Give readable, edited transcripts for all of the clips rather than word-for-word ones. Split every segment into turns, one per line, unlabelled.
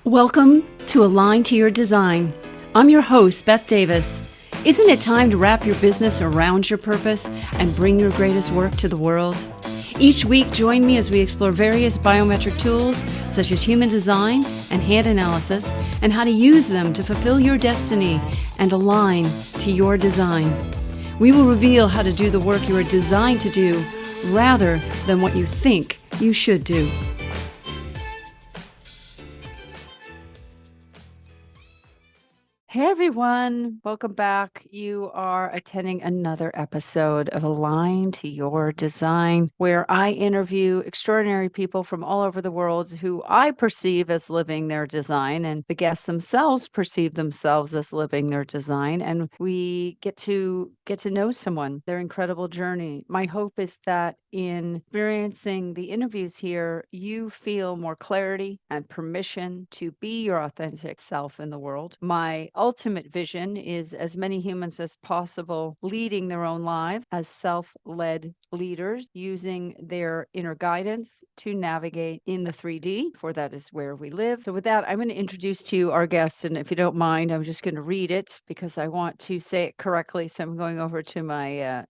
Welcome to Align to Your Design. I'm your host, Beth Davis. Isn't it time to wrap your business around your purpose and bring your greatest work to the world? Each week, join me as we explore various biometric tools such as human design and hand analysis and how to use them to fulfill your destiny and align to your design. We will reveal how to do the work you are designed to do rather than what you think you should do. Hey everyone, welcome back. You are attending another episode of Align to Your Design, where I interview extraordinary people from all over the world who I perceive as living their design, and the guests themselves perceive themselves as living their design, and we get to know someone, their incredible journey. My hope is that in experiencing the interviews here, you feel more clarity and permission to be your authentic self in the world. My ultimate vision is as many humans as possible leading their own lives as self-led leaders, using their inner guidance to navigate in the 3D, for that is where we live. So with that, I'm going to introduce to you our guest, and if you don't mind, I'm just going to read it because I want to say it correctly. So I'm going over to my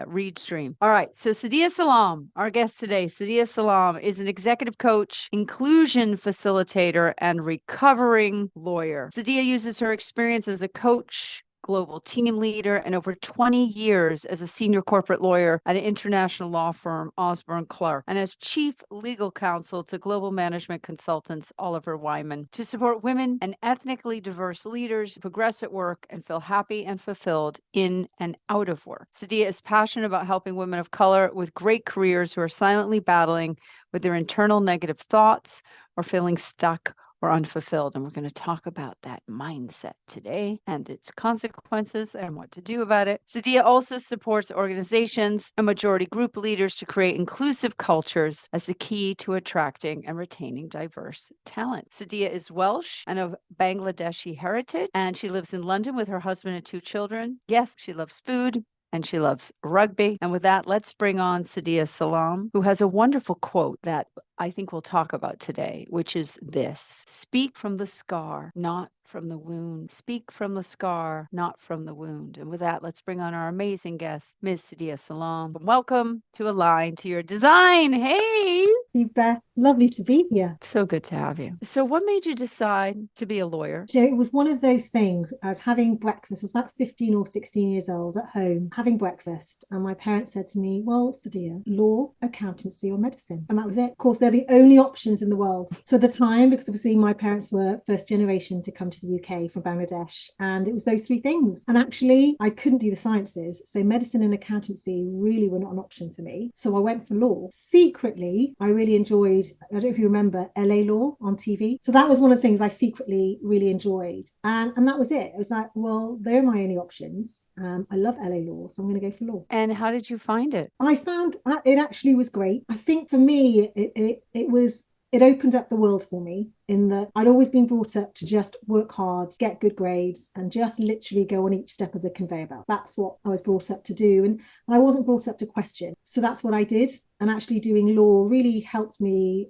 read stream. All right. So Sadia Salam, our guest today. Sadia Salam is an executive coach, inclusion facilitator, and recovering lawyer. Sadia uses her experience as a coach, global team leader, and over 20 years as a senior corporate lawyer at an international law firm, Osborne Clarke, and as chief legal counsel to global management consultants Oliver Wyman, to support women and ethnically diverse leaders to progress at work and feel happy and fulfilled in and out of work. Sadia is passionate about helping women of color with great careers who are silently battling with their internal negative thoughts or feeling stuck or unfulfilled. And we're going to talk about that mindset today and its consequences and what to do about it. Sadia also supports organizations and majority group leaders to create inclusive cultures as the key to attracting and retaining diverse talent. Sadia is Welsh and of Bangladeshi heritage, and she lives in London with her husband and 2 children. Yes, she loves food, and she loves rugby. And with that, let's bring on Sadia Salam, who has a wonderful quote that I think we'll talk about today, which is this: speak from the scar, not from the wound. Speak from the scar, not from the wound. And with that, let's bring on our amazing guest, Ms. Sadia Salam. Welcome to Align to Your Design. Hey!
Hey Beth, lovely to be here.
So good to have you. So what made you decide to be a lawyer?
You know, it was one of those things. I was having breakfast. I was about 15 or 16 years old at home, having breakfast. And my parents said to me, well, Sadia, law, accountancy, or medicine. And that was it. Of course, they're the only options in the world. So at the time, because obviously my parents were first generation to come to the UK from Bangladesh. And it was those 3 things. And actually, I couldn't do the sciences. So medicine and accountancy really were not an option for me. So I went for law. Secretly, I really enjoyed, I don't know if you remember, LA Law on TV. So that was one of the things I secretly really enjoyed. And that was it. It was like, well, they're my only options. I love LA Law, so I'm going to go for law.
And how did you find it?
I found it actually was great. I think for me, it opened up the world for me, in that I'd always been brought up to just work hard, get good grades, and just literally go on each step of the conveyor belt. That's what I was brought up to do. And I wasn't brought up to question. So that's what I did. And actually doing law really helped me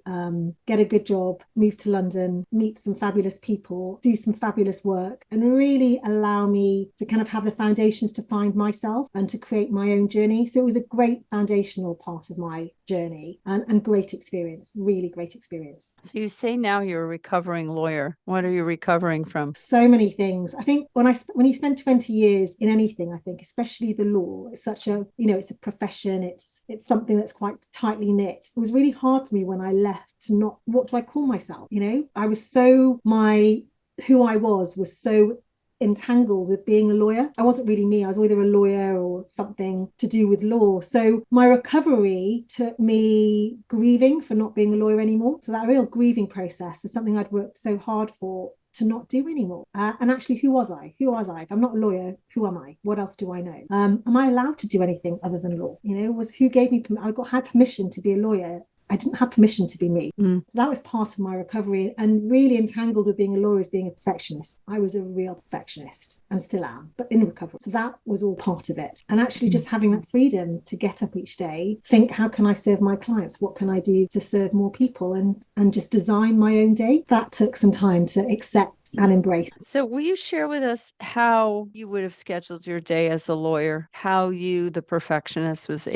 get a good job, move to London, meet some fabulous people, do some fabulous work, and really allow me to kind of have the foundations to find myself and to create my own journey. So it was a great foundational part of my journey, and great experience, really great experience.
So you say now you're a recovering lawyer. What are you recovering from?
So many things. I think when you spend 20 years in anything, I think especially the law, it's such a, it's a profession. It's something that's quite tightly knit. It was really hard for me when I left to not, what do I call myself? I was so, who I was so entangled with being a lawyer. I wasn't really me. I was either a lawyer or something to do with law. So my recovery took me grieving for not being a lawyer anymore. So that real grieving process was something I'd worked so hard for to not do anymore. And actually, who was I? If I'm not a lawyer, who am I? What else do I know? Am I allowed to do anything other than law? Who gave me, had permission to be a lawyer I didn't have permission to be me.
Mm.
So that was part of my recovery, and really entangled with being a lawyer is being a perfectionist. I was a real perfectionist and still am, but in recovery. So that was all part of it. And actually just having that freedom to get up each day, think, how can I serve my clients? What can I do to serve more people? And just design my own day. That took some time to accept and embrace.
So will you share with us how you would have scheduled your day as a lawyer, how you, the perfectionist, was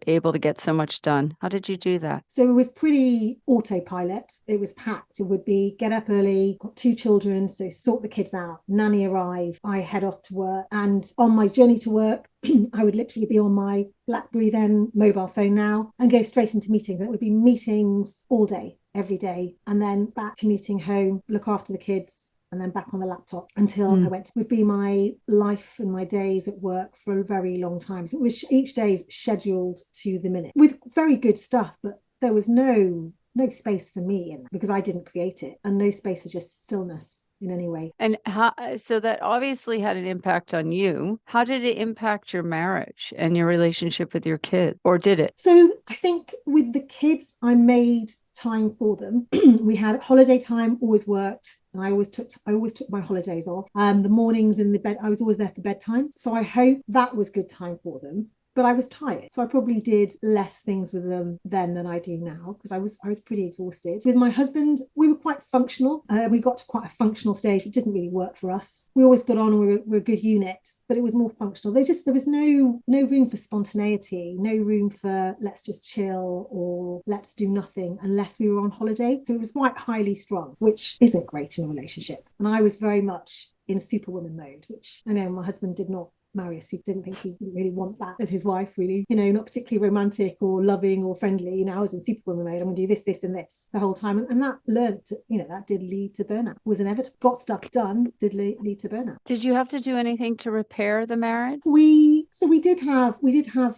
able to get so much done? How did you do that?
So it was pretty autopilot. It was packed. It would be get up early, got 2 children, so sort the kids out, nanny arrive, I head off to work. And on my journey to work, I would literally be on my BlackBerry, then mobile phone now, and go straight into meetings. And it would be meetings all day, every day, and then back commuting home, look after the kids, and then back on the laptop until I went. Would be my life and my days at work for a very long time. So it was each day is scheduled to the minute with very good stuff, but there was no space for me in, because I didn't create it, and no space for just stillness in any way.
And how, so that obviously had an impact on you. How did it impact your marriage and your relationship with your kids, or did it?
So I think with the kids, I made time for them. We had holiday time, always worked. And I always took my holidays off. The mornings in the bed, I was always there for bedtime. So I hope that was good time for them. But I was tired, so I probably did less things with them then than I do now, because I was pretty exhausted. With my husband, we were quite functional. We got to quite a functional stage, which didn't really work for us. We always got on, and we were a good unit, but it was more functional. There was no room for spontaneity, no room for let's just chill or let's do nothing unless we were on holiday. So it was quite highly strung, which isn't great in a relationship. And I was very much in superwoman mode, which I know my husband did not marry a super, didn't think he didn't really want that as his wife, really, not particularly romantic or loving or friendly. I was in superwoman mode. I'm gonna do this and this the whole time, and that that did lead to burnout. It was inevitable. Got stuff done, did lead to burnout.
Did you have to do anything to repair the marriage?
We did have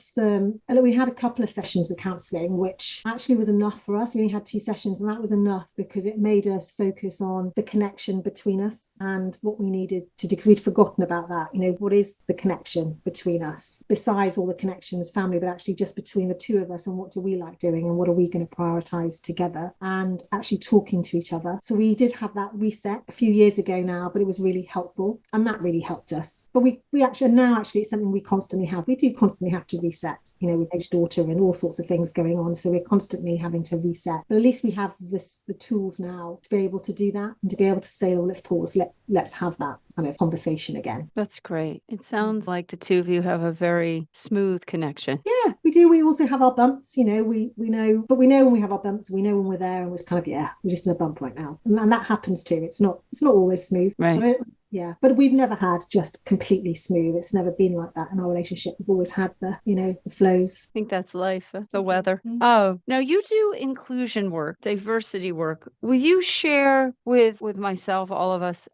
some. We had a couple of sessions of counselling, which actually was enough for us. We only had 2 sessions, and that was enough because it made us focus on the connection between us and what we needed to do, because we'd forgotten about that. What is the connection between us, besides all the connections, family, but actually just between the 2 of us, and what do we like doing, and what are we going to prioritize together, and actually talking to each other. So we did have that reset a few years ago now, but it was really helpful, and that really helped us. But we actually now it's something we constantly have. We do constantly have to reset, with age daughter and all sorts of things going on, so we're constantly having to reset. But at least we have the tools now to be able to do that, and to be able to say, oh, let's pause, let's have that kind of conversation again.
That's great. It sounds like the 2 of you have a very smooth connection.
Yeah, we do. We also have our bumps, we know, but we know when we have our bumps, we know when we're there, and we're kind of, we're just in a bump right now. And that happens too. It's not always smooth.
Right.
But we've never had just completely smooth. It's never been like that in our relationship. We've always had the flows.
I think that's life, the weather. Oh, now you do inclusion work, diversity work. Will you share with myself, all of us,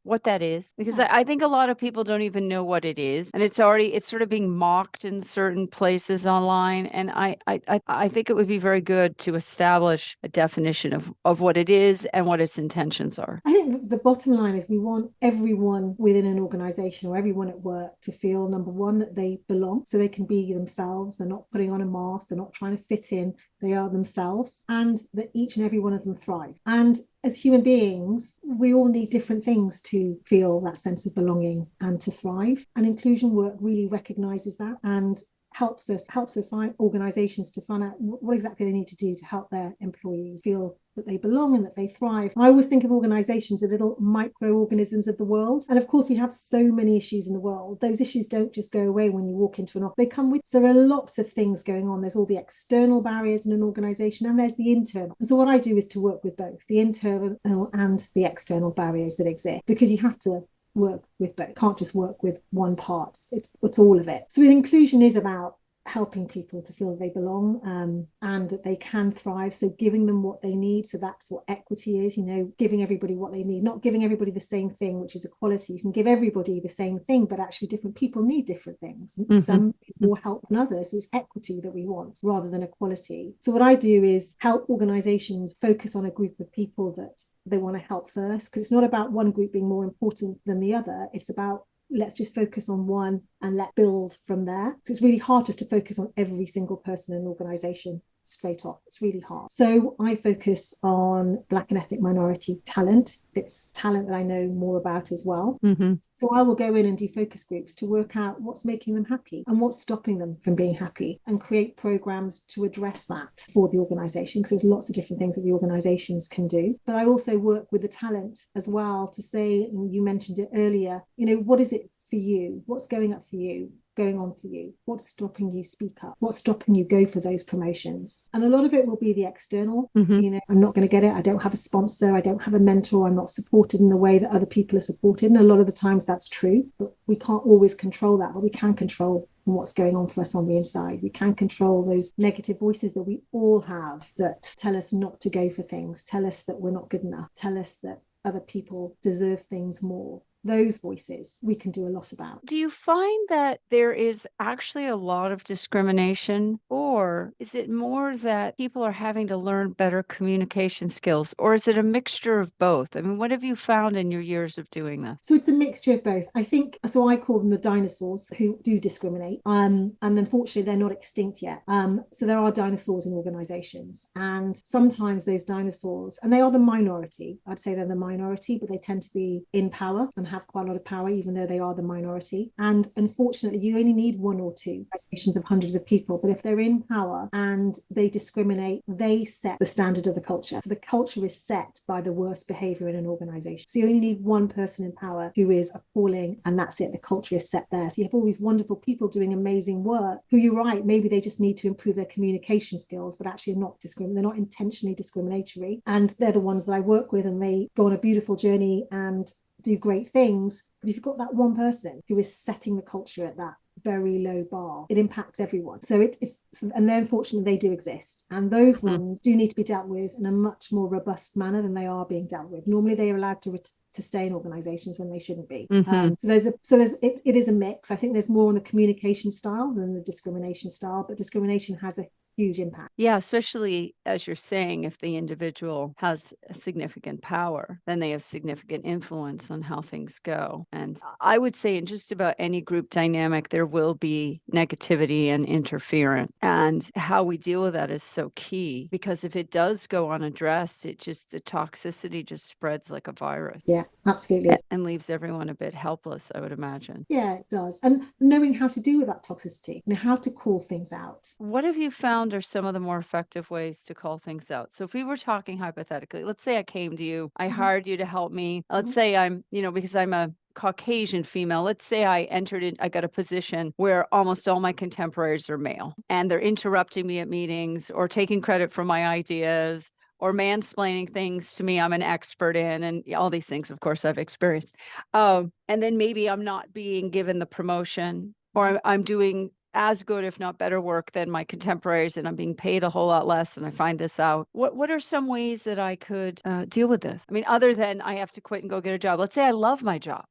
what that is? Because I think a lot of people don't even know what it is, and it's sort of being mocked in certain places online. And I think it would be very good to establish a definition of what it is and what its intentions are.
I think the bottom line is we want everyone within an organization, or everyone at work, to feel, number one, that they belong, so they can be themselves. They're not putting on a mask, they're not trying to fit in, they are themselves, and that each and every one of them thrive. And as human beings, we all need different things to feel that sense of belonging and to thrive. And inclusion work really recognizes that, and helps us find organizations to find out what exactly they need to do to help their employees feel that they belong and that they thrive. I always think of organizations as little microorganisms of the world. And of course, we have so many issues in the world. Those issues don't just go away when you walk into an office. They come with, so there are lots of things going on. There's all the external barriers in an organization, and there's the internal. And so what I do is to work with both the internal and the external barriers that exist, because you have to work with both. You can't just work with one part. It's all of it. So inclusion is about helping people to feel they belong, and that they can thrive. So giving them what they need. So that's what equity is, giving everybody what they need, not giving everybody the same thing, which is equality. You can give everybody the same thing, but actually different people need different things. Mm-hmm. Some people help than others. It's equity that we want rather than equality. So what I do is help organizations focus on a group of people that they want to help first, because it's not about one group being more important than the other. It's about, let's just focus on one and let's build from there. So it's really hard just to focus on every single person in an organization. straight off. It's really hard. So I focus on Black and ethnic minority talent. It's talent that I know more about as well.
Mm-hmm.
So I will go in and do focus groups to work out what's making them happy and what's stopping them from being happy, and create programs to address that for the organization, because there's lots of different things that the organizations can do. But I also work with the talent as well to say, and you mentioned it earlier, what is it for you? What's going up for you? Going on for you? What's stopping you speak up? What's stopping you go for those promotions? And a lot of it will be the external.
Mm-hmm.
I'm not going to get it. I don't have a sponsor. I don't have a mentor. I'm not supported in the way that other people are supported. And a lot of the times that's true, but we can't always control that, but we can control what's going on for us on the inside. We can control those negative voices that we all have that tell us not to go for things, tell us that we're not good enough, tell us that other people deserve things more. Those voices we can do a lot about.
Do you find that there is actually a lot of discrimination, or is it more that people are having to learn better communication skills, or is it a mixture of both? I mean, what have you found in your years of doing this?
So it's a mixture of both. I think, so I call them the dinosaurs who do discriminate. And unfortunately, they're not extinct yet. So there are dinosaurs in organizations. And sometimes those dinosaurs, and they are the minority, I'd say they're the minority, but they tend to be in power and have quite a lot of power, even though they are the minority. And unfortunately, you only need one or two organizations of hundreds of people. But if they're in power and they discriminate, they set the standard of the culture. So the culture is set by the worst behavior in an organization. So you only need one person in power who is appalling, and that's it. The culture is set there. So you have all these wonderful people doing amazing work who, you're right, maybe they just need to improve their communication skills, but actually are not they're not intentionally discriminatory. And they're the ones that I work with, and they go on a beautiful journey and do great things. But if you've got that one person who is setting the culture at that very low bar, it impacts everyone. So and then unfortunately they do exist, and those ones do need to be dealt with in a much more robust manner than they are being dealt with. Normally they are allowed to stay in organizations when they shouldn't be. It is a mix. I think there's more on the communication style than the discrimination style, but discrimination has a huge impact.
Yeah, especially as you're saying, if the individual has significant power, then they have significant influence on how things go. And I would say in just about any group dynamic, there will be negativity and interference. And how we deal with that is so key, because if it does go unaddressed, the toxicity just spreads like a virus.
Yeah, absolutely.
And leaves everyone a bit helpless, I would imagine.
Yeah, it does. And knowing how to deal with that toxicity, how to call things out.
What have you found are some of the more effective ways to call things out? So if we were talking hypothetically, let's say I came to you, I hired you to help me. Let's say I'm, because I'm a Caucasian female. Let's say I got a position where almost all my contemporaries are male, and they're interrupting me at meetings or taking credit for my ideas or mansplaining things to me I'm an expert in, and all these things, of course, I've experienced. And then maybe I'm not being given the promotion, or I'm doing as good, if not better work than my contemporaries, and I'm being paid a whole lot less, and I find this out. What are some ways that I could deal with this? I mean, other than I have to quit and go get a job. Let's say I love my job.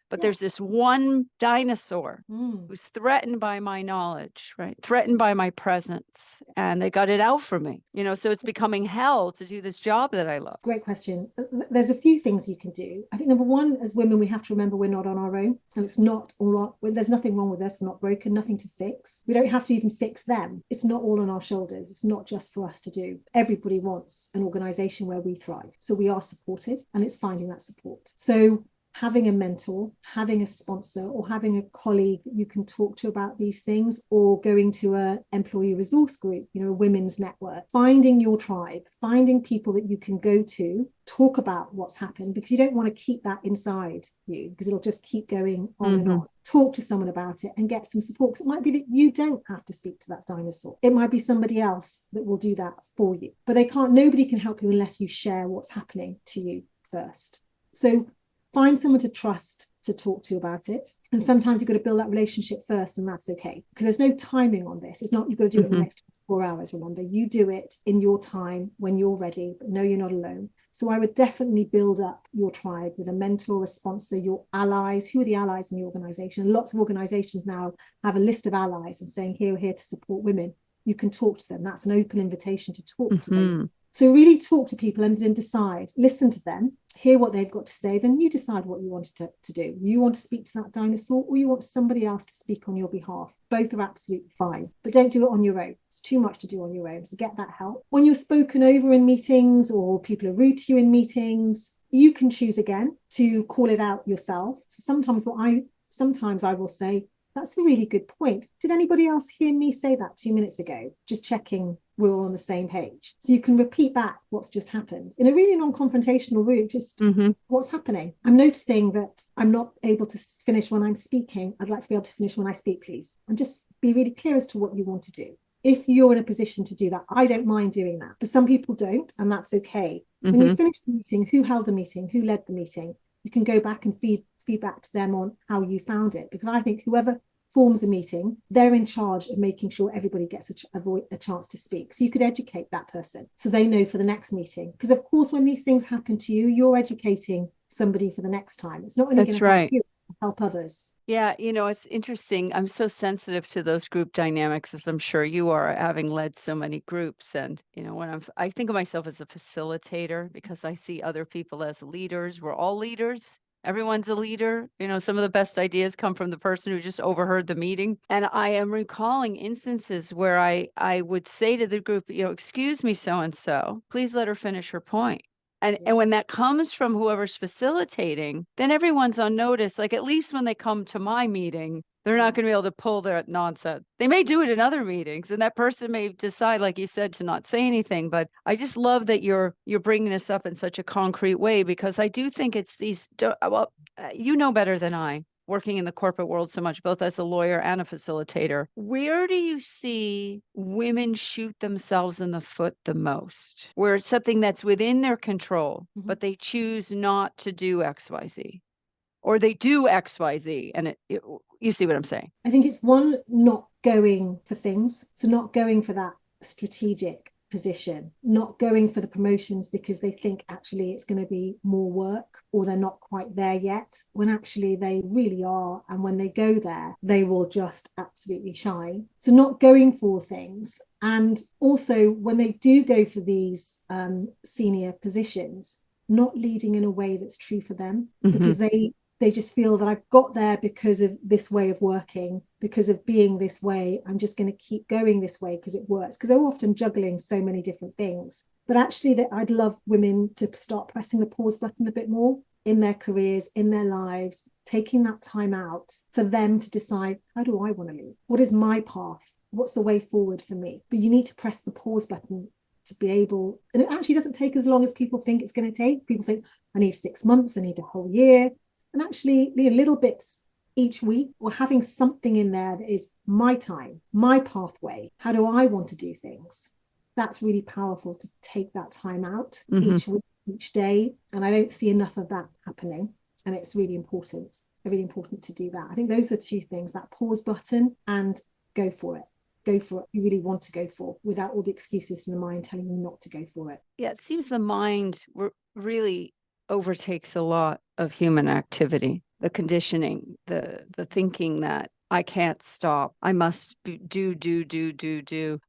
But there's this one dinosaur who's threatened by my knowledge, right? Threatened by my presence, and they got it out for me. So it's becoming hell to do this job that I love.
Great question. There's a few things you can do. I think number one, as women, we have to remember we're not on our own, and it's not all right. There's nothing wrong with us. We're not broken, nothing to fix. We don't have to even fix them. It's not all on our shoulders. It's not just for us to do. Everybody wants an organization where we thrive. So we are supported, and it's finding that support. So having a mentor, having a sponsor, or having a colleague that you can talk to about these things, or going to an employee resource group, a women's network, finding your tribe, finding people that you can go to, talk about what's happened, because you don't want to keep that inside you, because it'll just keep going on and on. Talk to someone about it and get some support, because it might be that you don't have to speak to that dinosaur. It might be somebody else that will do that for you, but nobody can help you unless you share what's happening to you first. So find someone to trust to talk to about it. And sometimes you've got to build that relationship first, and that's okay, because there's no timing on this. It's not you've got to do it in the next 24 hours. Remember, you do it in your time when you're ready, but no, you're not alone. So I would definitely build up your tribe with a mentor, a sponsor, your allies. Who are the allies in the organization? Lots of organizations now have a list of allies and saying, here, we're here to support women. You can talk to them. That's an open invitation to talk to those So really talk to people and then decide, listen to them, hear what they've got to say, then you decide what you wanted to do. You want to speak to that dinosaur, or you want somebody else to speak on your behalf. Both are absolutely fine, but don't do it on your own. It's too much to do on your own. So get that help. When you're spoken over in meetings or people are rude to you in meetings, you can choose again to call it out yourself. So sometimes I will say, that's a really good point. Did anybody else hear me say that 2 minutes ago? Just checking we're all on the same page. So you can repeat back what's just happened in a really non-confrontational route, just what's happening. I'm noticing that I'm not able to finish when I'm speaking. I'd like to be able to finish when I speak, please. And just be really clear as to what you want to do. If you're in a position to do that, I don't mind doing that. But some people don't, and that's okay. When you finish the meeting, who held the meeting, who led the meeting, you can go back and feedback to them on how you found it. Because I think whoever forms a meeting, they're in charge of making sure everybody gets a chance to speak. So you could educate that person so they know for the next meeting. Because of course, when these things happen to you, you're educating somebody for the next time. It's not only going to help you, help others.
Yeah, it's interesting. I'm so sensitive to those group dynamics, as I'm sure you are, having led so many groups. And, when I think of myself as a facilitator because I see other people as leaders. We're all leaders. Everyone's a leader. Some of the best ideas come from the person who just overheard the meeting. And I am recalling instances where I would say to the group, excuse me, so-and-so, please let her finish her point. And when that comes from whoever's facilitating, then everyone's on notice. Like, at least when they come to my meeting, they're not going to be able to pull their nonsense. They may do it in other meetings, and that person may decide, like you said, to not say anything. But I just love that you're bringing this up in such a concrete way, because I do think it's these. Well, you know better than I, working in the corporate world so much, both as a lawyer and a facilitator. Where do you see women shoot themselves in the foot the most? Where it's something that's within their control, but they choose not to do XYZ, or they do XYZ, and you see what I'm saying?
I think it's one, not going for things. So not going for that strategic position, not going for the promotions because they think actually it's going to be more work, or they're not quite there yet, when actually they really are. And when they go there, they will just absolutely shine. So not going for things. And also when they do go for these senior positions, not leading in a way that's true for them, because they just feel that I've got there because of this way of working, because of being this way. I'm just going to keep going this way because it works, because they're often juggling so many different things. But actually, I'd love women to start pressing the pause button a bit more in their careers, in their lives, taking that time out for them to decide, how do I want to live? What is my path? What's the way forward for me? But you need to press the pause button to be able, and it actually doesn't take as long as people think it's going to take. People think, I need 6 months, I need a whole year. And actually, little bits each week, or having something in there that is my time, my pathway. How do I want to do things? That's really powerful, to take that time out each week, each day. And I don't see enough of that happening. And it's really important to do that. I think those are two things, that pause button and go for it. Go for it you really want to go for, without all the excuses in the mind telling you not to go for it.
Yeah, it seems the mind really overtakes a lot of human activity, the conditioning, the thinking that I can't stop, I must do.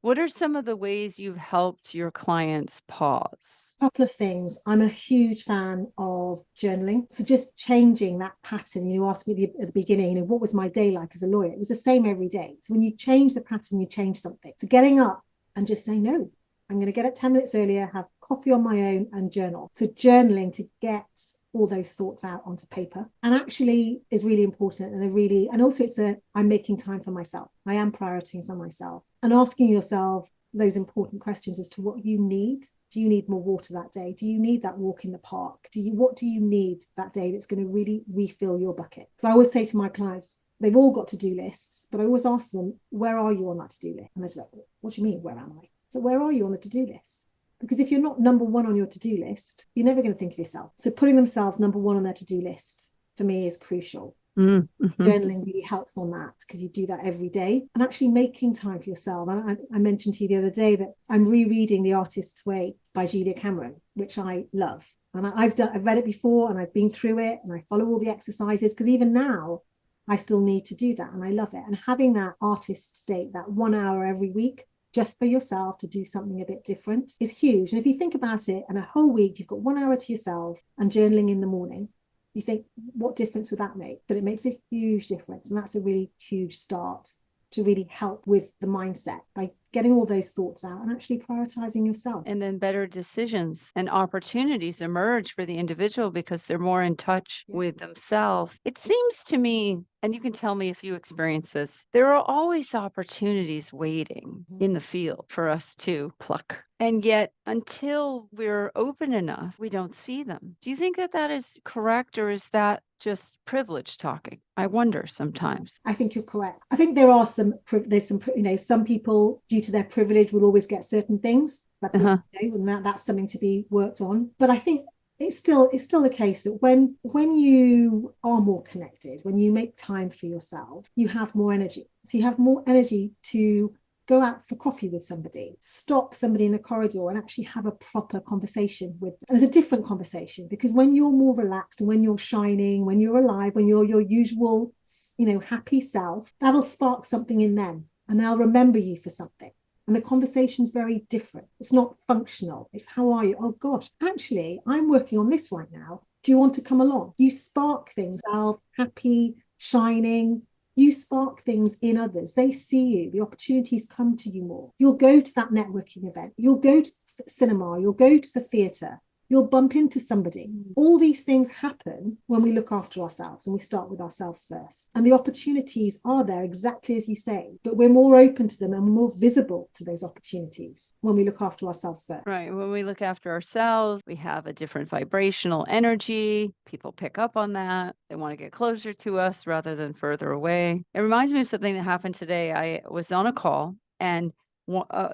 What are some of the ways you've helped your clients pause?
A couple of things. I'm a huge fan of journaling. So just changing that pattern. You asked me at the beginning, what was my day like as a lawyer? It was the same every day. So when you change the pattern, you change something. So getting up and just saying, no, I'm going to get up 10 minutes earlier, have coffee on my own and journal. So journaling to get all those thoughts out onto paper, and actually is really important. And also I'm making time for myself. I am prioritizing myself and asking yourself those important questions as to what you need. Do you need more water that day? Do you need that walk in the park? What do you need that day that's going to really refill your bucket? So I always say to my clients, they've all got to-do lists, but I always ask them, where are you on that to-do list? And they're just like, what do you mean, where am I? So where are you on the to-do list? Because if you're not number one on your to-do list, you're never going to think of yourself. So putting themselves number one on their to-do list, for me, is crucial. Journaling really helps on that, because you do that every day, and actually making time for yourself. I mentioned to you the other day that I'm rereading The Artist's Way by Julia Cameron, which I love. And I've read it before, and I've been through it, and I follow all the exercises, because even now I still need to do that, and I love it. And having that artist's date, that 1 hour every week, just for yourself to do something a bit different is huge. And if you think about it, and a whole week, you've got 1 hour to yourself and journaling in the morning, you think, what difference would that make? But it makes a huge difference. And that's a really huge start to really help with the mindset by getting all those thoughts out and actually prioritizing yourself.
And then better decisions and opportunities emerge for the individual because they're more in touch with themselves. It seems to me, and you can tell me if you experience this, there are always opportunities waiting in the field for us to pluck. And yet, until we're open enough, we don't see them. Do you think that that is correct, or is that just privilege talking? I wonder sometimes.
I think you're correct. I think there are some people, due to their privilege, will always get certain things. That's that's something to be worked on. But I think it's still the case that when you are more connected, when you make time for yourself, you have more energy. So you have more energy to go out for coffee with somebody, stop somebody in the corridor and actually have a proper conversation with them. And it's a different conversation, because when you're more relaxed and when you're shining, when you're alive, when you're your usual, happy self, that'll spark something in them and they'll remember you for something. And the conversation's very different. It's not functional. It's, how are you? Oh gosh, actually, I'm working on this right now. Do you want to come along? You spark things out, happy, shining. You spark things in others. They see you. The opportunities come to you more. You'll go to that networking event. You'll go to the cinema. You'll go to the theatre. You'll bump into somebody. All these things happen when we look after ourselves and we start with ourselves first. And the opportunities are there exactly as you say, but we're more open to them and more visible to those opportunities when we look after ourselves first.
Right. When we look after ourselves, we have a different vibrational energy. People pick up on that. They want to get closer to us rather than further away. It reminds me of something that happened today. I was on a call and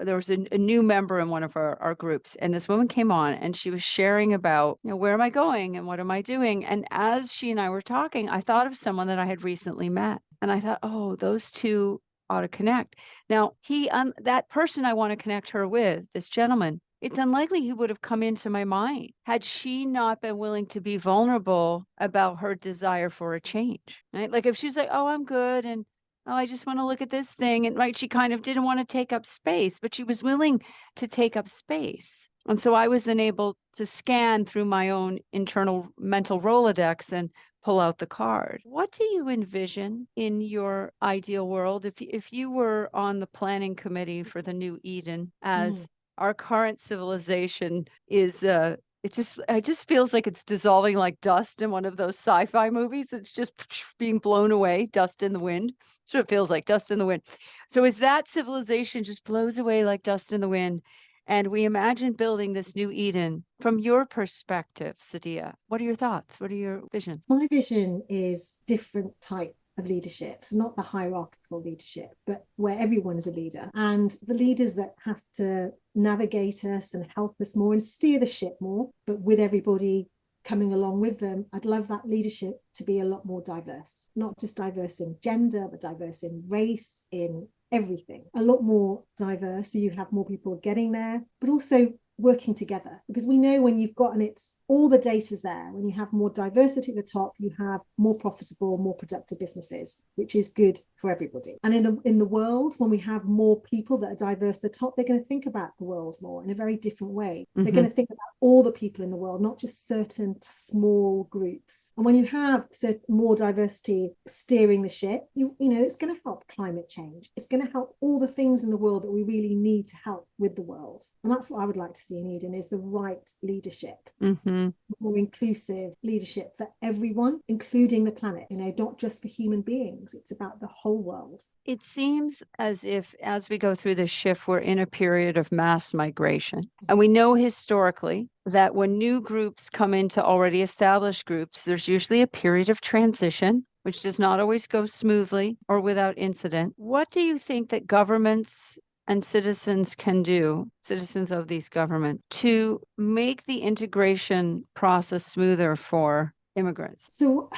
there was a new member in one of our groups, and this woman came on and she was sharing about, where am I going and what am I doing? And as she and I were talking, I thought of someone that I had recently met. And I thought, oh, those two ought to connect. Now, that person I want to connect her with, this gentleman, it's unlikely he would have come into my mind had she not been willing to be vulnerable about her desire for a change, right? Like if she was like, oh, I'm good, and oh, I just want to look at this thing. And right, she kind of didn't want to take up space, but she was willing to take up space. And so I was then able to scan through my own internal mental Rolodex and pull out the card. What do you envision in your ideal world if you were on the planning committee for the new Eden, as our current civilization is it just feels like it's dissolving like dust in one of those sci-fi movies. It's just being blown away, dust in the wind. So it feels like dust in the wind. So as that civilization just blows away like dust in the wind, and we imagine building this new Eden, from your perspective, Sadia, what are your thoughts? What are your visions?
My vision is different type of leadership. So not the hierarchical leadership, but where everyone is a leader. And the leaders that have to navigate us and help us more and steer the ship more, but with everybody coming along with them, I'd love that leadership to be a lot more diverse, not just diverse in gender, but diverse in race, in everything, a lot more diverse. So you have more people getting there, but also working together, because we know when you've got, and it's all the data's there, when you have more diversity at the top, you have more profitable, more productive businesses, which is good for everybody. And in the world, when we have more people that are diverse at the top, they're going to think about the world more in a very different way. They're going to think about all the people in the world, not just certain small groups. And when you have more diversity steering the ship, you know it's going to help climate change. It's going to help all the things in the world that we really need to help with the world. And that's what I would like to see in Eden, is the right leadership. More inclusive leadership for everyone, including the planet, not just for human beings. It's about the whole world.
It seems as if, as we go through this shift, we're in a period of mass migration. And we know historically that when new groups come into already established groups, there's usually a period of transition, which does not always go smoothly or without incident. What do you think that governments and citizens can do, citizens of these governments, to make the integration process smoother for immigrants?
So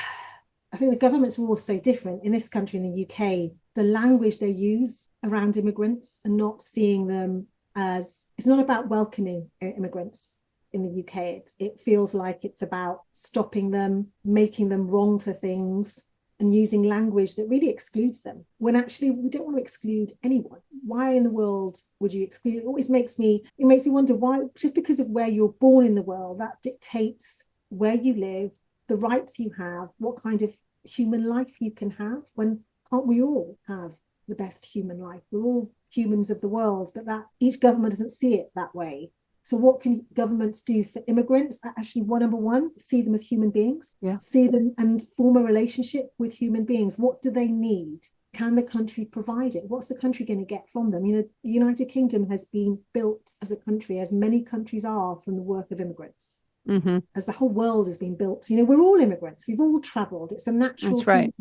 I think the governments are all so different. In this country, in the UK, the language they use around immigrants and not seeing them as, it's not about welcoming immigrants in the UK. It feels like it's about stopping them, making them wrong for things, and using language that really excludes them, when actually we don't want to exclude anyone. Why in the world would you exclude? It makes me wonder why, just because of where you're born in the world, that dictates where you live, the rights you have, what kind of human life you can have. When can't we all have the best human life? We're all humans of the world, but that each government doesn't see it that way. So what can governments do for immigrants? Actually, number one, see them as human beings, see them and form a relationship with human beings. What do they need? Can the country provide it? What's the country going to get from them? The United Kingdom has been built as a country, as many countries are, from the work of immigrants.
Mm-hmm.
As the whole world has been built. We're all immigrants. We've all traveled. It's a natural thing.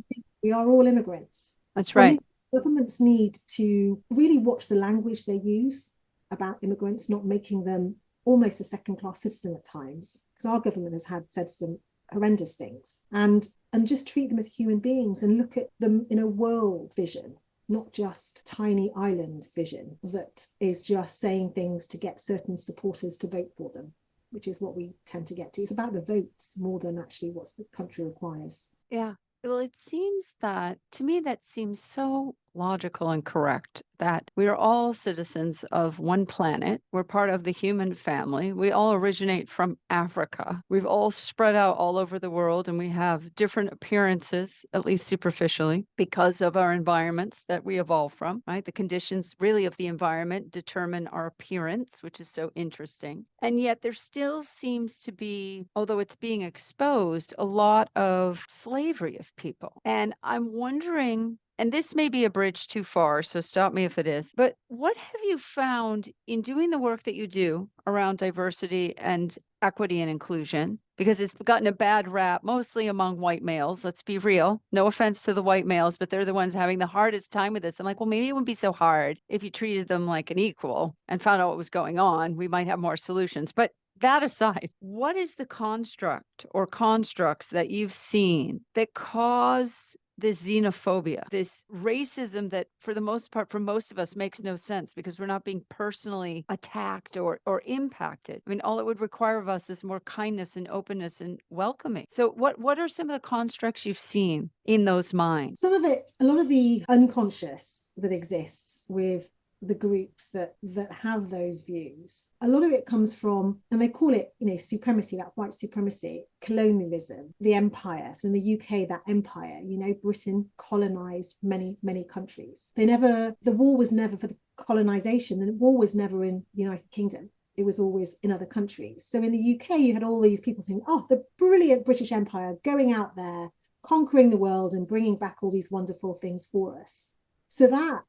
We are all immigrants.
That's right.
Governments need to really watch the language they use about immigrants, not making them almost a second-class citizen at times, because our government has said some horrendous things, and just treat them as human beings and look at them in a world vision, not just tiny island vision that is just saying things to get certain supporters to vote for them, which is what we tend to get to. It's about the votes more than actually what the country requires.
Yeah. Well, it seems that, to me, that seems so logical and correct, that we are all citizens of one planet. We're part of the human family. We all originate from Africa. We've all spread out all over the world, and we have different appearances, at least superficially, because of our environments that we evolve from, right? The conditions really of the environment determine our appearance, which is so interesting. And yet there still seems to be, although it's being exposed, a lot of slavery of people. And I'm wondering, and this may be a bridge too far, so stop me if it is, but what have you found in doing the work that you do around diversity and equity and inclusion? Because it's gotten a bad rap, mostly among white males. Let's be real. No offense to the white males, but they're the ones having the hardest time with this. I'm like, well, maybe it wouldn't be so hard if you treated them like an equal and found out what was going on. We might have more solutions. But that aside, what is the construct or constructs that you've seen that cause this xenophobia, this racism that for the most part, for most of us, makes no sense because we're not being personally attacked or impacted? I mean, all it would require of us is more kindness and openness and welcoming. So what are some of the constructs you've seen in those minds?
Some of it, a lot of the unconscious that exists with the groups that have those views, a lot of it comes from, and they call it, supremacy, that white supremacy, colonialism, the empire. So in the UK, that empire, Britain colonized many countries. The war was never for the colonization, the war was never in the United Kingdom. It was always in other countries. So in the UK, you had all these people saying, oh, the brilliant British Empire going out there, conquering the world and bringing back all these wonderful things for us. So that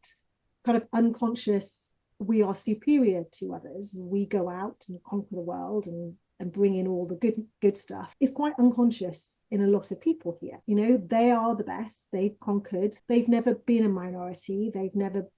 kind of unconscious, we are superior to others, we go out and conquer the world and bring in all the good stuff, is quite unconscious in a lot of people here. They are the best, they've conquered, they've never been a minority, they've never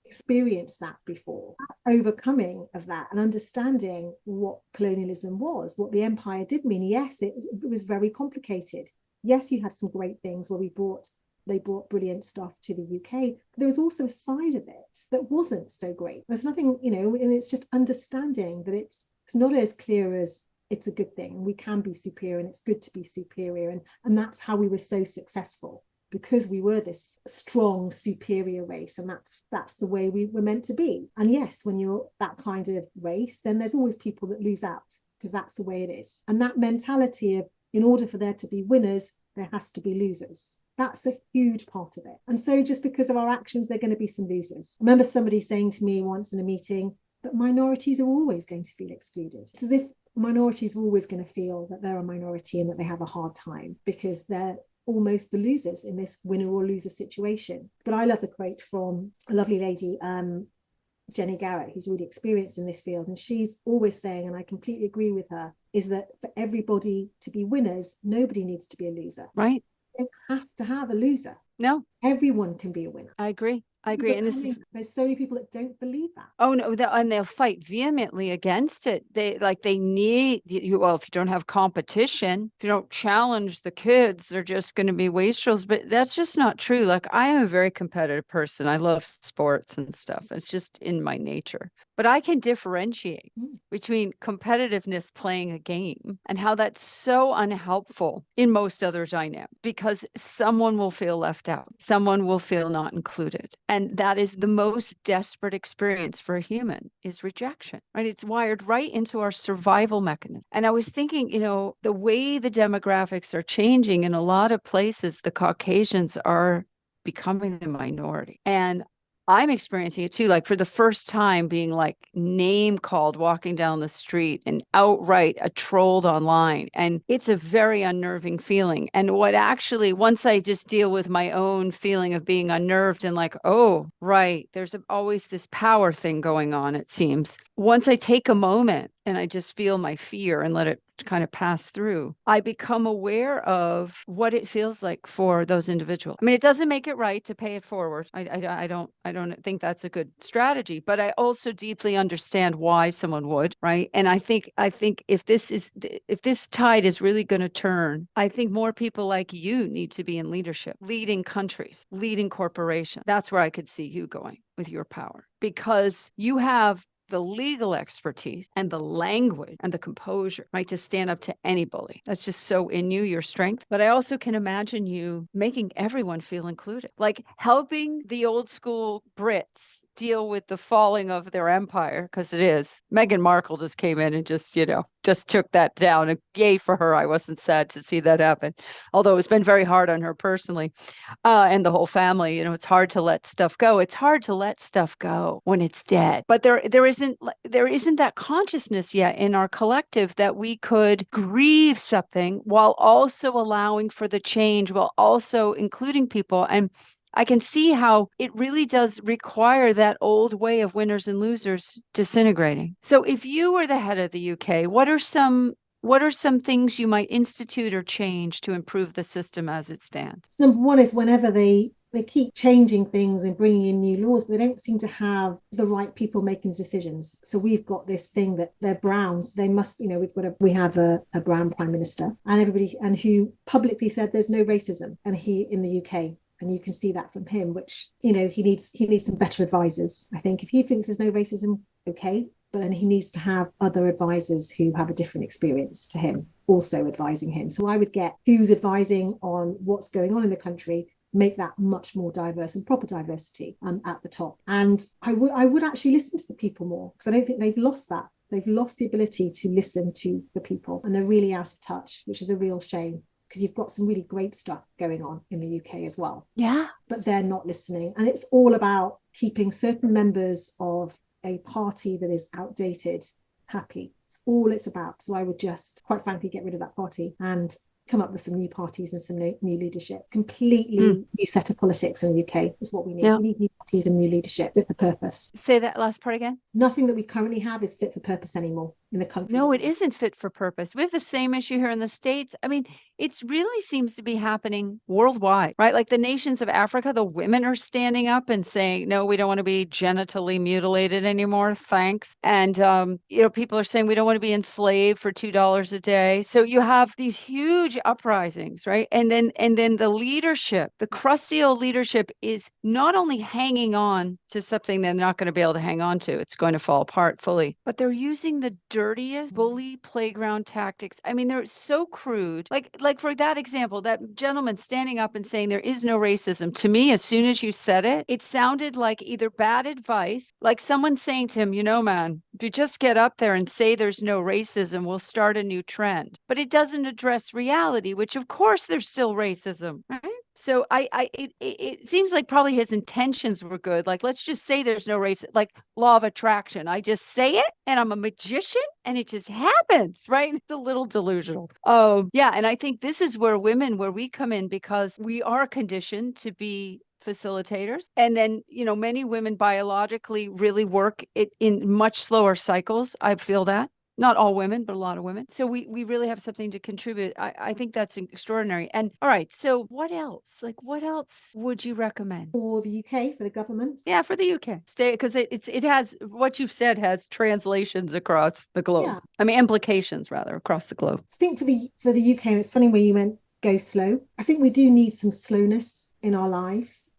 experienced that before. Overcoming of that and understanding what colonialism was, what the empire did mean. Yes, it was very complicated. Yes, you had some great things where they brought brilliant stuff to the UK, but there was also a side of it that wasn't so great. There's nothing, and it's just understanding that it's not as clear as it's a good thing. We can be superior and it's good to be superior. And that's how we were so successful, because we were this strong, superior race. And that's the way we were meant to be. And yes, when you're that kind of race, then there's always people that lose out, because that's the way it is. And that mentality of, in order for there to be winners, there has to be losers. That's a huge part of it. And so just because of our actions, they're going to be some losers. I remember somebody saying to me once in a meeting that minorities are always going to feel excluded. It's as if minorities are always going to feel that they're a minority and that they have a hard time because they're almost the losers in this winner or loser situation. But I love the quote from a lovely lady, Jenny Garrett, who's really experienced in this field. And she's always saying, and I completely agree with her, is that for everybody to be winners, nobody needs to be a loser.
Right.
You don't have to have a loser.
No.
Everyone can be a winner.
I agree. And
there's so many people that don't believe that.
Oh no, and they'll fight vehemently against it. They need you. Well, if you don't have competition, if you don't challenge the kids, they're just going to be wastrels. But that's just not true. Like, I am a very competitive person. I love sports and stuff. It's just in my nature. But I can differentiate
Mm.
between competitiveness playing a game and how that's so unhelpful in most other dynamics because someone will feel left out, someone will feel not included. And that is the most desperate experience for a human is rejection, right? It's wired right into our survival mechanism. And I was thinking, the way the demographics are changing in a lot of places, the Caucasians are becoming the minority. And I'm experiencing it too, like for the first time being like name called walking down the street and outright trolled online. And it's a very unnerving feeling. And what actually, once I just deal with my own feeling of being unnerved and like, oh, right, there's always this power thing going on, it seems. Once I take a moment and I just feel my fear and let it kind of pass through, I become aware of what it feels like for those individuals. I mean, it doesn't make it right to pay it forward. I don't think that's a good strategy, but I also deeply understand why someone would, right? And I think if this tide is really going to turn, I think more people like you need to be in leadership, leading countries, leading corporations. That's where I could see you going with your power because you have the legal expertise and the language and the composure, right, to stand up to any bully. That's just so in you, your strength. But I also can imagine you making everyone feel included, like helping the old school Brits deal with the falling of their empire, because it is. Meghan Markle just came in and just took that down. And yay for her. I wasn't sad to see that happen, although it's been very hard on her personally and the whole family. It's hard to let stuff go. It's hard to let stuff go when it's dead. But there isn't that consciousness yet in our collective that we could grieve something while also allowing for the change, while also including people. And I can see how it really does require that old way of winners and losers disintegrating. So if you were the head of the UK, what are some things you might institute or change to improve the system as it stands?
Number one is whenever they keep changing things and bringing in new laws, but they don't seem to have the right people making decisions. So we've got this thing that they're Browns. They must, we have a brown prime minister, and who publicly said there's no racism, and he in the UK. And you can see that from him, which, he needs some better advisors. I think if he thinks there's no racism, okay, but then he needs to have other advisors who have a different experience to him also advising him. So I would get who's advising on what's going on in the country, make that much more diverse and proper diversity at the top. And I would actually listen to the people more, because I don't think they've lost that. They've lost the ability to listen to the people, and they're really out of touch, which is a real shame, because you've got some really great stuff going on in the UK as well.
Yeah.
But they're not listening. And it's all about keeping certain members of a party that is outdated happy. It's all it's about. So I would just, quite frankly, get rid of that party and come up with some new parties and some new leadership. Completely new set of politics in the UK is what we need.
Yeah.
We need new parties and new leadership fit for purpose.
Say that last part again.
Nothing that we currently have is fit for purpose anymore in the country.
No, it isn't fit for purpose. We have the same issue here in the States. I mean, it really seems to be happening worldwide, right? Like the nations of Africa, the women are standing up and saying, no, we don't want to be genitally mutilated anymore. Thanks. And, people are saying we don't want to be enslaved for $2 a day. So you have these huge uprisings, right? And then the leadership, the crusty old leadership is not only hanging on to something they're not going to be able to hang on to, it's going to fall apart fully, but they're using the dirtiest bully playground tactics. I mean, they're so crude. Like for that example, that gentleman standing up and saying there is no racism. To me, as soon as you said it, it sounded like either bad advice, like someone saying to him, man, if you just get up there and say there's no racism, we'll start a new trend. But it doesn't address reality, which of course there's still racism, right? So it seems like probably his intentions were good. Like, let's just say there's no race, like law of attraction. I just say it and I'm a magician and it just happens, right? It's a little delusional. Oh, yeah. And I think this is where we come in, because we are conditioned to be facilitators. And then, many women biologically really work it in much slower cycles. I feel that. Not all women, but a lot of women. So we really have something to contribute. I think that's extraordinary. And all right, so what else? Like, what else would you recommend?
For the UK, for the government?
Yeah, for the UK. Stay, because it has, what you've said has translations across the globe.
Yeah.
I mean, implications rather across the globe.
I think for the UK, and it's funny where you meant go slow. I think we do need some slowness in our lives.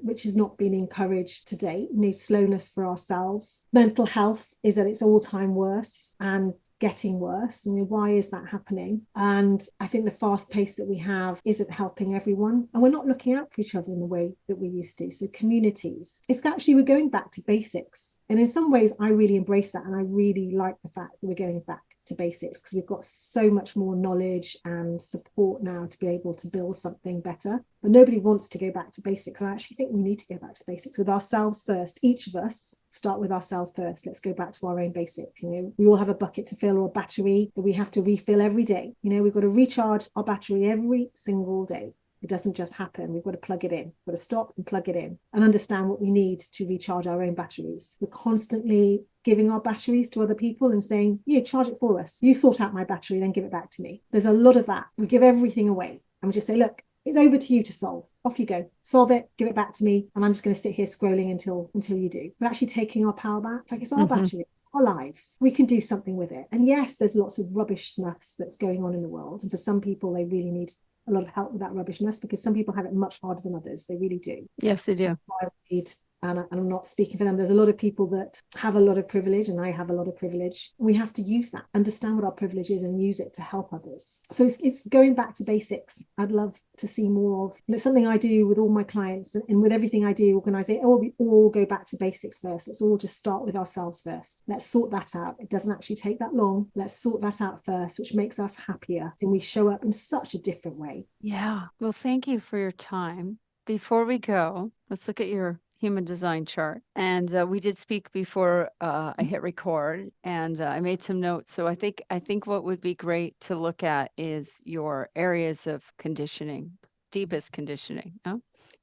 which has not been encouraged to date. Slowness for ourselves. Mental health is at its all-time worst and getting worse. Why is that happening? And I think the fast pace that we have isn't helping everyone. And we're not looking out for each other in the way that we used to. So communities, it's actually, we're going back to basics. And in some ways, I really embrace that. And I really like the fact that we're going back to basics because we've got so much more knowledge and support now to be able to build something better. But nobody wants to go back to basics. I actually think we need to go back to basics with ourselves first. Each of us start with ourselves first. Let's go back to our own basics. We all have a bucket to fill or a battery that we have to refill every day. We've got to recharge our battery every single day. It doesn't just happen. We've got to plug it in. We've got to stop and plug it in and understand what we need to recharge our own batteries. We're constantly giving our batteries to other people and saying, charge it for us. You sort out my battery, then give it back to me. There's a lot of that. We give everything away and we just say, look, it's over to you to solve. Off you go. Solve it, give it back to me. And I'm just going to sit here scrolling until you do. We're actually taking our power back. It's like it's our battery. Our lives, we can do something with it. And yes, there's lots of rubbishness that's going on in the world. And for some people, they really need a lot of help with that rubbishness because some people have it much harder than others. They really do.
Yes, they do.
I read, and I'm not speaking for them. There's a lot of people that have a lot of privilege, and I have a lot of privilege. We have to use that, understand what our privilege is, and use it to help others. So it's going back to basics. I'd love to see more of. And it's something I do with all my clients, and with everything I do, we all go back to basics first. Let's all just start with ourselves first. Let's sort that out. It doesn't actually take that long. Let's sort that out first, which makes us happier, and we show up in such a different way.
Yeah. Well, thank you for your time. Before we go, let's look at your human design chart. And we did speak before I hit record, and I made some notes. So I think what would be great to look at is your areas of conditioning, deepest conditioning. Oh,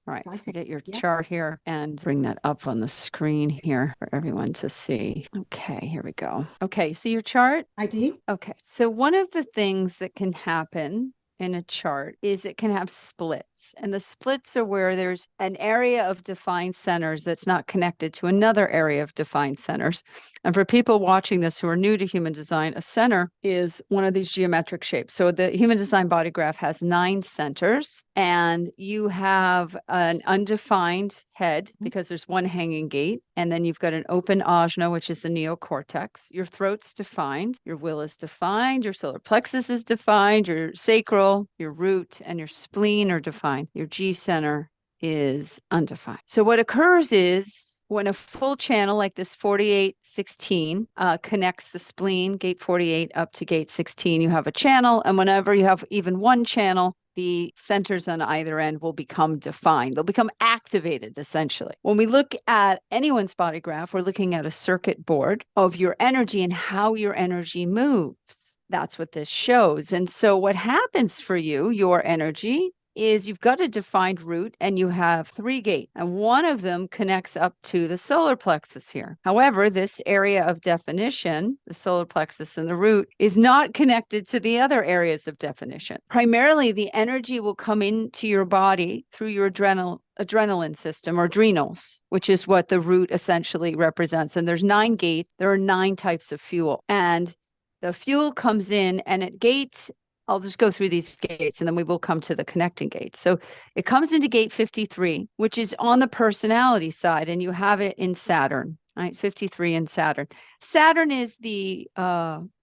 all right. So get your chart here and bring that up on the screen here for everyone to see. Okay, here we go. Okay, see your chart?
I do.
Okay, so one of the things that can happen in a chart is it can have splits. And the splits are where there's an area of defined centers that's not connected to another area of defined centers. And for people watching this who are new to human design, a center is one of these geometric shapes. So the human design body graph has 9 centers, and you have an undefined head because there's one hanging gate. And then you've got an open ajna, which is the neocortex. Your throat's defined, your will is defined, your solar plexus is defined, your sacral, your root, and your spleen are defined. Your G center is undefined. So what occurs is when a full channel like this 4816 connects the spleen, gate 48 up to gate 16, you have a channel. And whenever you have even one channel, the centers on either end will become defined. They'll become activated, essentially. When we look at anyone's body graph, we're looking at a circuit board of your energy and how your energy moves. That's what this shows. And so what happens for you, your energy, is you've got a defined root and you have 3 gates, and one of them connects up to the solar plexus here. However, this area of definition, the solar plexus and the root, is not connected to the other areas of definition. Primarily, the energy will come into your body through your adrenaline system or adrenals, which is what the root essentially represents. And there's 9 gates. There are 9 types of fuel. And the fuel comes in, and at gate, I'll just go through these gates and then we will come to the connecting gates. So it comes into gate 53, which is on the personality side, and you have it in Saturn, right? 53 in Saturn. Saturn is the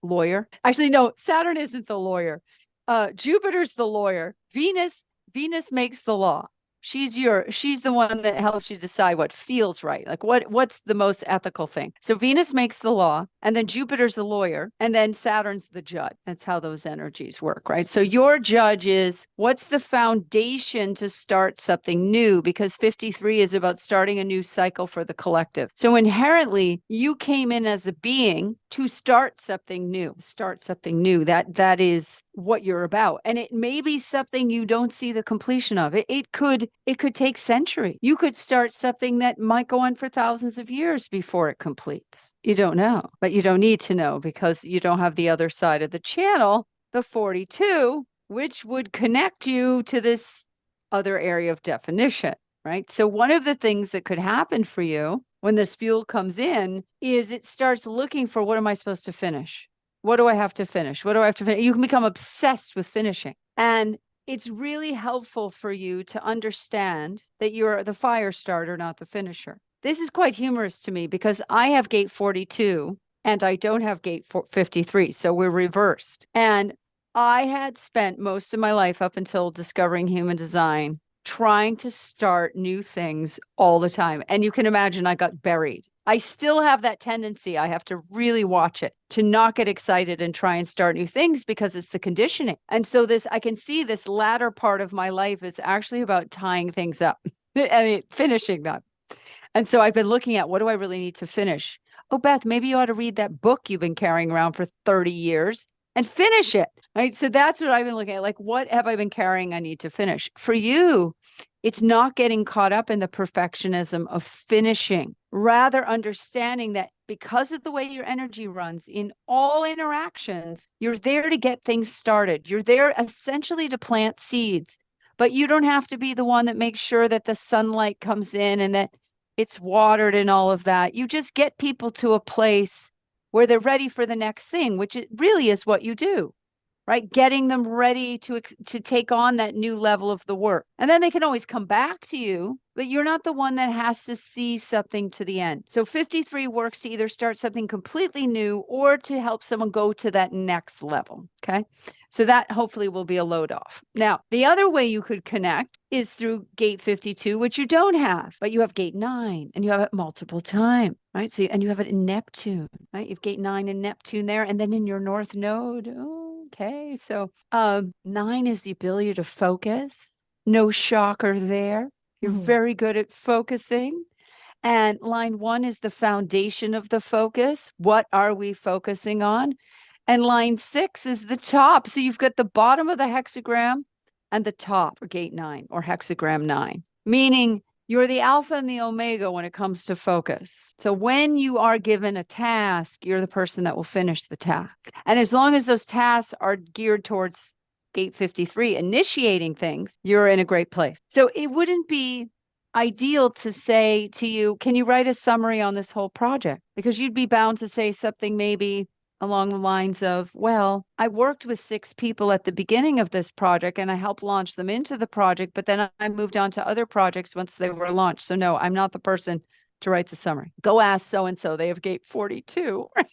lawyer. Actually, no, Saturn isn't the lawyer. Jupiter's the lawyer. Venus makes the law. She's the one that helps you decide what feels right. Like what's the most ethical thing. So Venus makes the law, and then Jupiter's the lawyer, and then Saturn's the judge. That's how those energies work, right? So your judge is what's the foundation to start something new, because 53 is about starting a new cycle for the collective. So inherently, you came in as a being to start something new. That is what you're about. And it may be something you don't see the completion of. It could take centuries. You could start something that might go on for thousands of years before it completes. You don't know, but you don't need to know because you don't have the other side of the channel, the 42, which would connect you to this other area of definition, right? So one of the things that could happen for you when this fuel comes in is it starts looking for, what am I supposed to finish? What do I have to finish? What do I have to finish? You can become obsessed with finishing. And it's really helpful for you to understand that you're the fire starter, not the finisher. This is quite humorous to me because I have gate 42 and I don't have gate 53. So we're reversed. And I had spent most of my life up until discovering human design trying to start new things all the time. And you can imagine I got buried. I still have that tendency. I have to really watch it to not get excited and try and start new things because it's the conditioning. And so I can see this latter part of my life is actually about tying things up. I mean, finishing them. And so I've been looking at what do I really need to finish? Oh, Beth, maybe you ought to read that book you've been carrying around for 30 years and finish it. Right. So that's what I've been looking at. Like, what have I been carrying I need to finish? For you, it's not getting caught up in the perfectionism of finishing, rather understanding that because of the way your energy runs in all interactions, you're there to get things started. You're there essentially to plant seeds, but you don't have to be the one that makes sure that the sunlight comes in and that it's watered and all of that. You just get people to a place where they're ready for the next thing, which it really is what you do, right? Getting them ready to take on that new level of the work. And then they can always come back to you, but you're not the one that has to see something to the end. So 53 works to either start something completely new or to help someone go to that next level, okay? So that hopefully will be a load off. Now, the other way you could connect is through gate 52, which you don't have, but you have gate 9 and you have it multiple times, right? So, and you have it in Neptune, right? You have gate 9 in Neptune there, and then in your north node. Okay. So 9 is the ability to focus. No shocker there. You're very good at focusing. And line 1 is the foundation of the focus. What are we focusing on? And line 6 is the top. So you've got the bottom of the hexagram and the top, or gate 9, or hexagram 9, meaning you're the alpha and the omega when it comes to focus. So when you are given a task, you're the person that will finish the task. And as long as those tasks are geared towards gate 53, initiating things, you're in a great place. So it wouldn't be ideal to say to you, can you write a summary on this whole project? Because you'd be bound to say something maybe along the lines of, well, I worked with 6 people at the beginning of this project and I helped launch them into the project, but then I moved on to other projects once they were launched. So no, I'm not the person to write the summary. Go ask so-and-so, they have gate 42, right?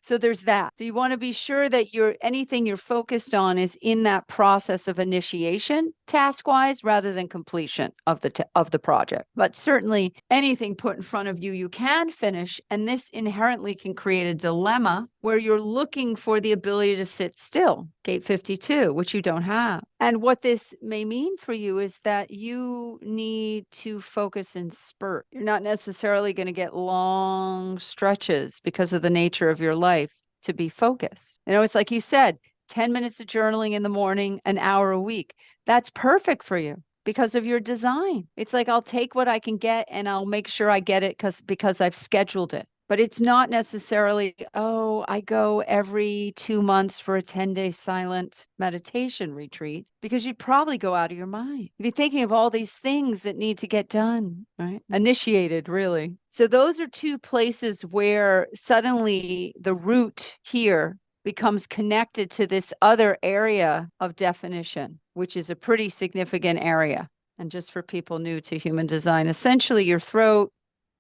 So there's that. So you want to be sure that anything you're focused on is in that process of initiation task-wise rather than completion of the project. But certainly anything put in front of you, you can finish. And this inherently can create a dilemma where you're looking for the ability to sit still, gate 52, which you don't have. And what this may mean for you is that you need to focus in spurt. You're not necessarily going to get long stretches because of the nature of your life to be focused. It's like you said, 10 minutes of journaling in the morning, an hour a week. That's perfect for you because of your design. It's like, I'll take what I can get and I'll make sure I get it because I've scheduled it. But it's not necessarily, oh, I go every 2 months for a 10-day silent meditation retreat, because you'd probably go out of your mind. You'd be thinking of all these things that need to get done, right? Initiated, really. So those are 2 places where suddenly the root here becomes connected to this other area of definition, which is a pretty significant area. And just for people new to human design, essentially your throat,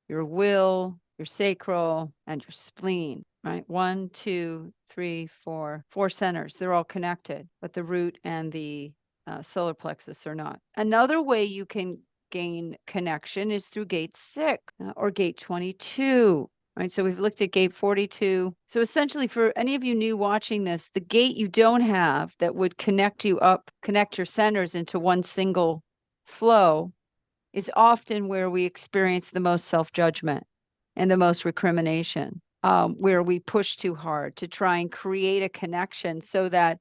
your will, your sacral, and your spleen, right? 1, 2, 3, 4 centers. They're all connected, but the root and the solar plexus are not. Another way you can gain connection is through gate 6 or gate 22. Right, so we've looked at gate 42. So essentially, for any of you new watching this, the gate you don't have that would connect your centers into one single flow is often where we experience the most self-judgment and the most recrimination, where we push too hard to try and create a connection so that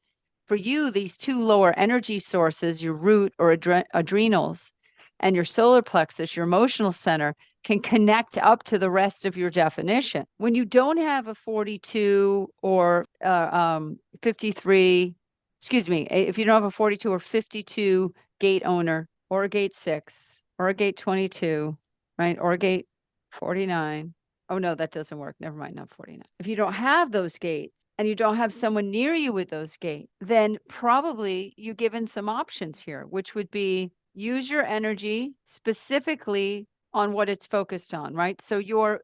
for you, these 2 lower energy sources, your root or adrenals and your solar plexus, your emotional center, can connect up to the rest of your definition. When you don't have a 42 or 53, excuse me, if you don't have a 42 or 52 gate owner or a gate 6 or a gate 22, right, or a gate 49. Oh, no, that doesn't work. Never mind, not 49. If you don't have those gates, and you don't have someone near you with those gates, then probably you're given some options here, which would be use your energy specifically on what it's focused on, right? So your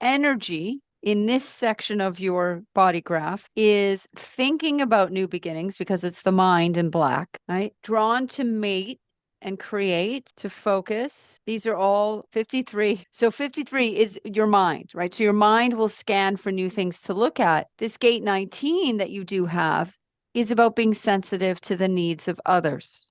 energy in this section of your body graph is thinking about new beginnings because it's the mind in black, right? Drawn to mate and create, to focus. These are all 53. So 53 is your mind, right? So your mind will scan for new things to look at. This gate 19 that you do have is about being sensitive to the needs of others.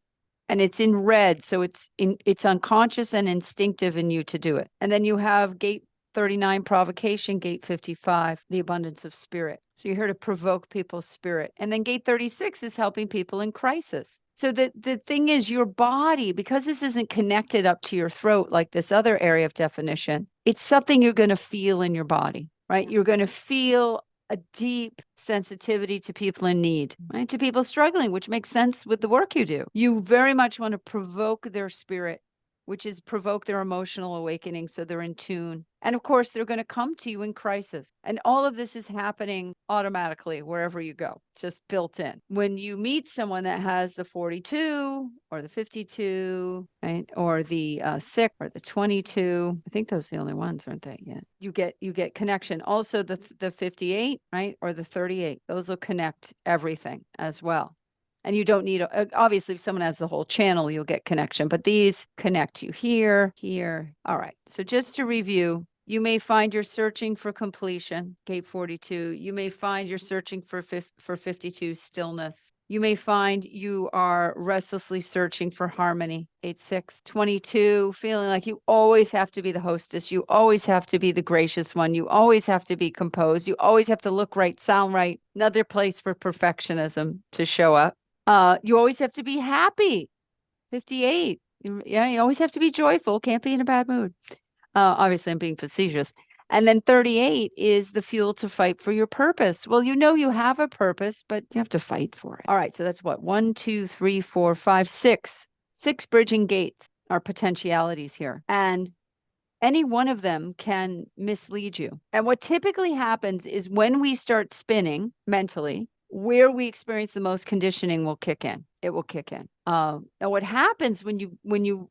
And it's in red, so it's unconscious and instinctive in you to do it. And then you have gate 39, provocation, gate 55, the abundance of spirit. So you're here to provoke people's spirit. And then gate 36 is helping people in crisis. So the thing is, your body, because this isn't connected up to your throat like this other area of definition, it's something you're going to feel in your body, right? You're going to feel a deep sensitivity to people in need, right? To people struggling, which makes sense with the work you do. You very much want to provoke their spirit, which is provoke their emotional awakening so they're in tune. And of course, they're going to come to you in crisis. And all of this is happening automatically wherever you go. It's just built in. When you meet someone that has the 42 or the 52, right, or the 6 or the 22, I think those are the only ones, aren't they? Yeah. You get connection. Also the 58, right, or the 38. Those will connect everything as well. And you don't need, obviously, if someone has the whole channel, you'll get connection, but these connect you here, here. All right. So just to review, you may find you're searching for completion, gate 42. You may find you're searching for 52, stillness. You may find you are restlessly searching for harmony, 8-6, 22, feeling like you always have to be the hostess. You always have to be the gracious one. You always have to be composed. You always have to look right, sound right. Another place for perfectionism to show up. You always have to be happy. 58. Yeah, you always have to be joyful. Can't be in a bad mood. Obviously, I'm being facetious. And then 38 is the fuel to fight for your purpose. Well, you know you have a purpose, but you have to fight for it. All right, so that's what? 1, 2, 3, 4, 5, 6. 6 bridging gates are potentialities here. And any one of them can mislead you. And what typically happens is when we start spinning mentally, where we experience the most conditioning will kick in. It will kick in. And what happens when you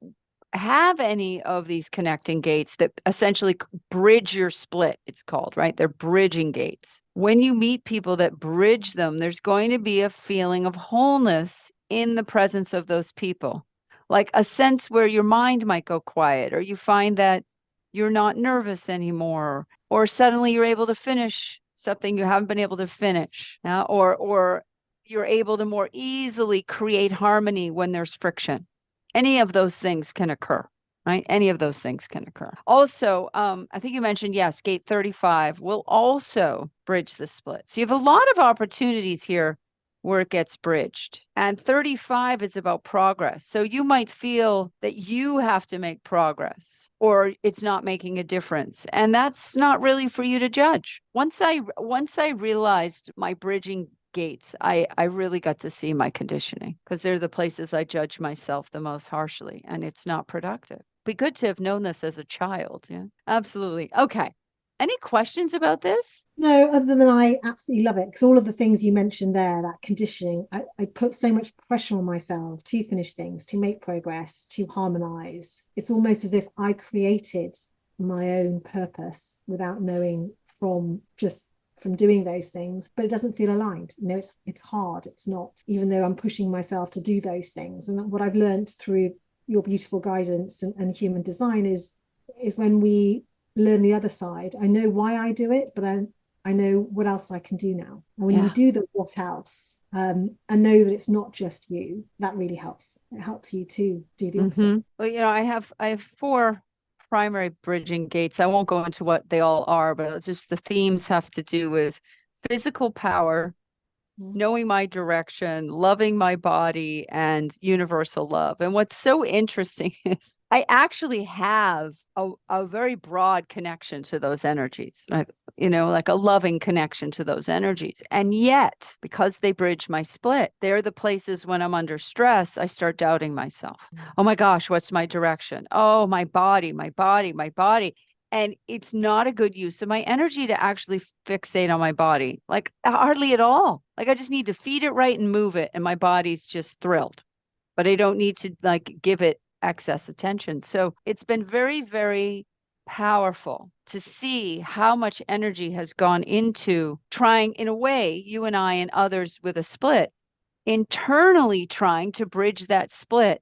have any of these connecting gates that essentially bridge your split, it's called, right? They're bridging gates. When you meet people that bridge them, there's going to be a feeling of wholeness in the presence of those people, like a sense where your mind might go quiet, or you find that you're not nervous anymore, or suddenly you're able to finish something you haven't been able to finish, or you're able to more easily create harmony when there's friction. Any of those things can occur, right? Any of those things can occur. Also, I think you mentioned, yes, gate 35 will also bridge the split. So you have a lot of opportunities here where it gets bridged. And 35 is about progress. So you might feel that you have to make progress or it's not making a difference. And that's not really for you to judge. Once I realized my bridging gates, I really got to see my conditioning, because they're the places I judge myself the most harshly, and it's not productive. Be good to have known this as a child. Yeah, absolutely. Okay. Any questions about this?
No, other than I absolutely love it, because all of the things you mentioned there, that conditioning, I put so much pressure on myself to finish things, to make progress, to harmonize. It's almost as if I created my own purpose without knowing from doing those things, but it doesn't feel aligned. It's hard. It's not, even though I'm pushing myself to do those things. And what I've learned through your beautiful guidance and human design is when we learn the other side, I know why I do it, but I know what else I can do now. And when you do the what else, and know that it's not just you, that really helps. It helps you to do the opposite.
Well, I have 4 primary bridging gates. I won't go into what they all are, but just the themes have to do with physical power, knowing my direction, loving my body, and universal love. And what's so interesting is I actually have a very broad connection to those energies, like a loving connection to those energies. And yet, because they bridge my split, they're the places when I'm under stress, I start doubting myself. Oh my gosh, what's my direction? Oh, my body, my body, my body. And it's not a good use of my energy to actually fixate on my body, like hardly at all. Like I just need to feed it right and move it, and my body's just thrilled. But I don't need to like give it excess attention. So it's been very, very powerful to see how much energy has gone into trying, in a way, you and I and others with a split, internally trying to bridge that split,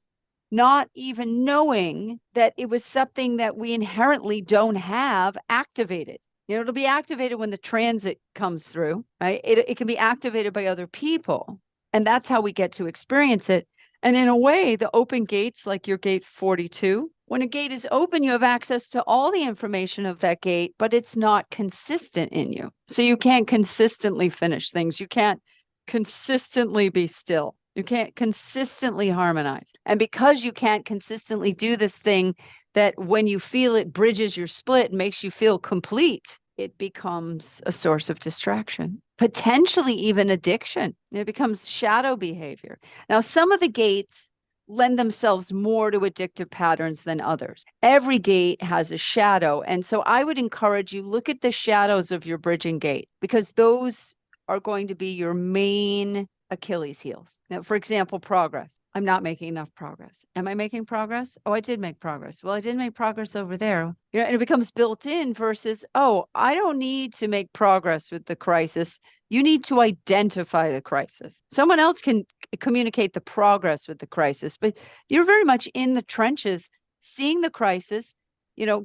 not even knowing that it was something that we inherently don't have activated. It'll be activated when the transit comes through, right? It can be activated by other people. And that's how we get to experience it. And in a way, the open gates, like your gate 42, when a gate is open, you have access to all the information of that gate, but it's not consistent in you. So you can't consistently finish things. You can't consistently be still. You can't consistently harmonize. And because you can't consistently do this thing that when you feel it bridges your split and makes you feel complete, it becomes a source of distraction, potentially even addiction. It becomes shadow behavior. Now, some of the gates lend themselves more to addictive patterns than others. Every gate has a shadow. And so I would encourage you, look at the shadows of your bridging gate, because those are going to be your main Achilles heels. Now, for example, progress. I'm not making enough progress. Am I making progress? Oh, I did make progress. Well, I didn't make progress over there. Yeah, and it becomes built in versus, oh, I don't need to make progress with the crisis. You need to identify the crisis. Someone else can communicate the progress with the crisis, but you're very much in the trenches, seeing the crisis.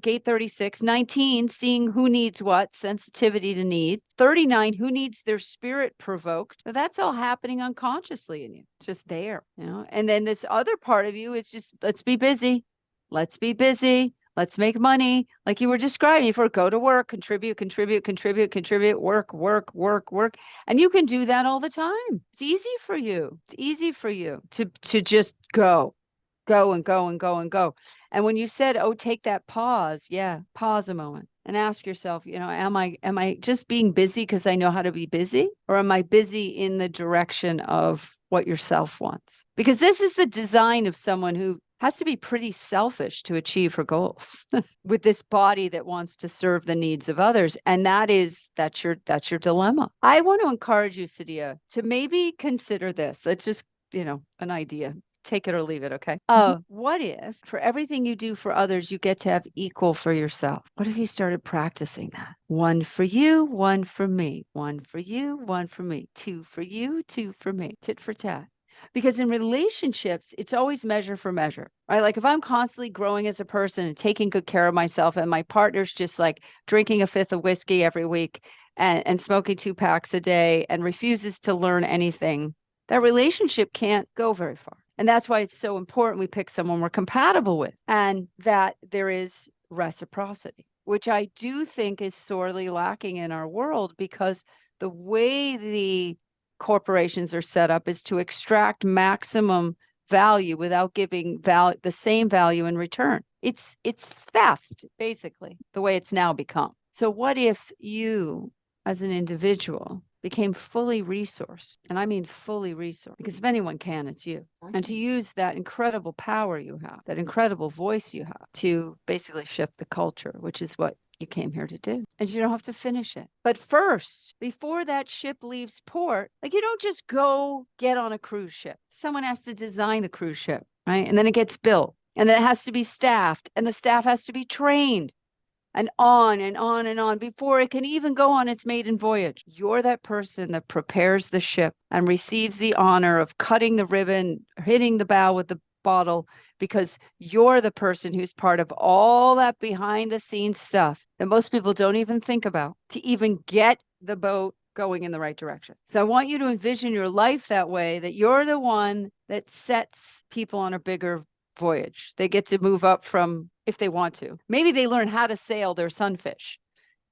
Gate 36, 19, seeing who needs what, sensitivity to need. 39, who needs their spirit provoked. So that's all happening unconsciously in you, just there, And then this other part of you is just, let's be busy. Let's be busy. Let's make money. Like you were describing, for go to work, contribute, work. And you can do that all the time. It's easy for you. It's easy for you to just go and go and go and go. And when you said, oh, take that pause, pause a moment and ask yourself, am I just being busy because I know how to be busy? Or am I busy in the direction of what yourself wants? Because this is the design of someone who has to be pretty selfish to achieve her goals with this body that wants to serve the needs of others. And that's your dilemma. I want to encourage you, Sadia, to maybe consider this. It's just, an idea. Take it or leave it, okay? What if for everything you do for others, you get to have equal for yourself? What if you started practicing that? One for you, one for me. One for you, one for me. Two for you, two for me. Tit for tat. Because in relationships, it's always measure for measure, right? Like if I'm constantly growing as a person and taking good care of myself, and my partner's just like drinking a fifth of whiskey every week and smoking 2 packs a day and refuses to learn anything, that relationship can't go very far. And that's why it's so important we pick someone we're compatible with, and that there is reciprocity, which I do think is sorely lacking in our world, because the way the corporations are set up is to extract maximum value without giving the same value in return. It's theft, basically, the way it's now become. So what if you, as an individual, became fully resourced? And I mean fully resourced, because if anyone can, it's you. And to use that incredible power you have, that incredible voice you have, to basically shift the culture, which is what you came here to do. And you don't have to finish it. But first, before that ship leaves port, like you don't just go get on a cruise ship. Someone has to design the cruise ship, right? And then it gets built, and then it has to be staffed, and the staff has to be trained, and on and on and on before it can even go on its maiden voyage. You're that person that prepares the ship and receives the honor of cutting the ribbon, hitting the bow with the bottle, because you're the person who's part of all that behind the scenes stuff that most people don't even think about to even get the boat going in the right direction. So I want you to envision your life that way, that you're the one that sets people on a bigger voyage. They get to move up from, if they want to. Maybe they learn how to sail their sunfish,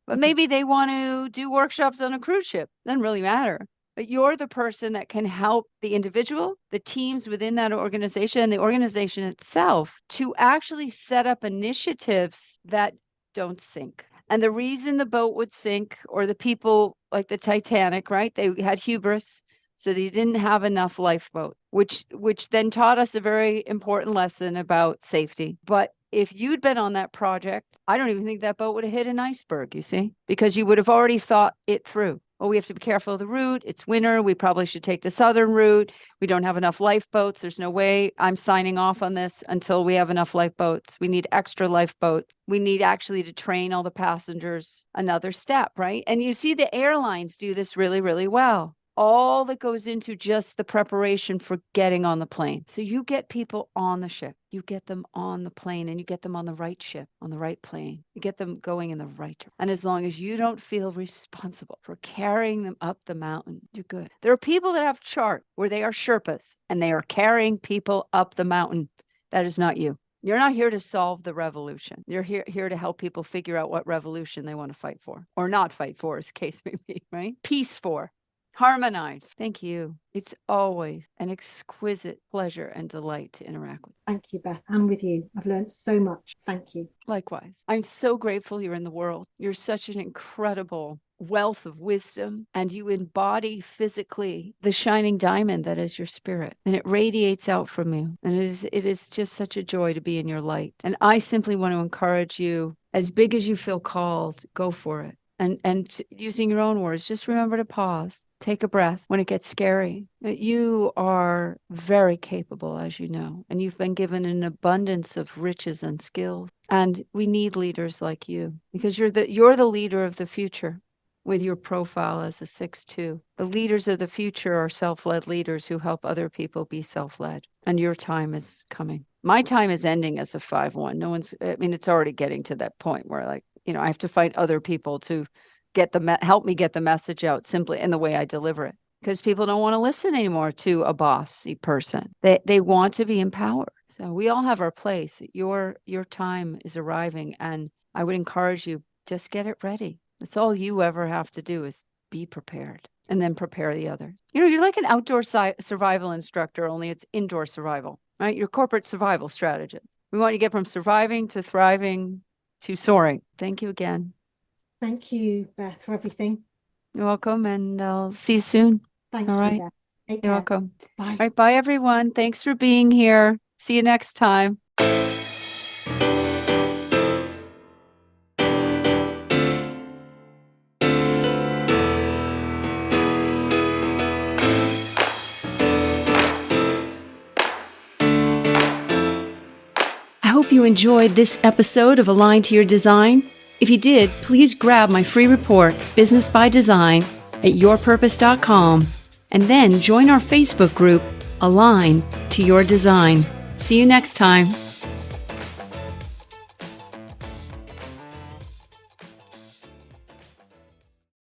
but maybe they want to do workshops on a cruise ship. Doesn't really matter. But you're the person that can help the individual, the teams within that organization, and the organization itself to actually set up initiatives that don't sink. And the reason the boat would sink, or the people like the Titanic, right? They had hubris. So they didn't have enough lifeboat, which then taught us a very important lesson about safety. But if you'd been on that project, I don't even think that boat would have hit an iceberg, you see, because you would have already thought it through. Oh, we have to be careful of the route. It's winter. We probably should take the southern route. We don't have enough lifeboats. There's no way I'm signing off on this until we have enough lifeboats. We need extra lifeboats. We need actually to train all the passengers. Another step, right? And you see the airlines do this really, really well. All that goes into just the preparation for getting on the plane. So you get people on the ship, you get them on the plane, and you get them on the right ship, on the right plane. You get them going in the right direction. And as long as you don't feel responsible for carrying them up the mountain, you're good. There are people that have chart where they are Sherpas and they are carrying people up the mountain. That is not you. You're not here to solve the revolution. You're here to help people figure out what revolution they want to fight for or not fight for, as the case may be, right? Peace for. Harmonize. Thank you. It's always an exquisite pleasure and delight to interact with you.
Thank you, Beth. I'm with you. I've learned so much. Thank you.
Likewise. I'm so grateful you're in the world. You're such an incredible wealth of wisdom, and you embody physically the shining diamond that is your spirit, and it radiates out from you. And it is just such a joy to be in your light. And I simply want to encourage you, as big as you feel called, go for it. And using your own words, just remember to pause. Take a breath when it gets scary. You are very capable, as you know, and you've been given an abundance of riches and skills. And we need leaders like you because you're the leader of the future with your profile as a 6'2". The leaders of the future are self-led leaders who help other people be self-led. And your time is coming. My time is ending as a 5'1". It's already getting to that point where I have to find other people to help me get the message out simply in the way I deliver it, because people don't want to listen anymore to a bossy person. They want to be empowered. So we all have our place. Your time is arriving, and I would encourage you, just get it ready. That's all you ever have to do is be prepared and then prepare the other. You're like an outdoor survival instructor, only it's indoor survival, right? You're corporate survival strategist. We want you to get from surviving to thriving to soaring. Thank you again.
Thank you, Beth, for everything.
You're welcome, and I'll see you soon.
Thank
you,
Beth.
Take care. You're welcome.
Bye.
All right, bye, everyone. Thanks for being here. See you next time. I hope you enjoyed this episode of Align to Your Design. If you did, please grab my free report, Business by Design, at yourpurpose.com, and then join our Facebook group, Align to Your Design. See you next time.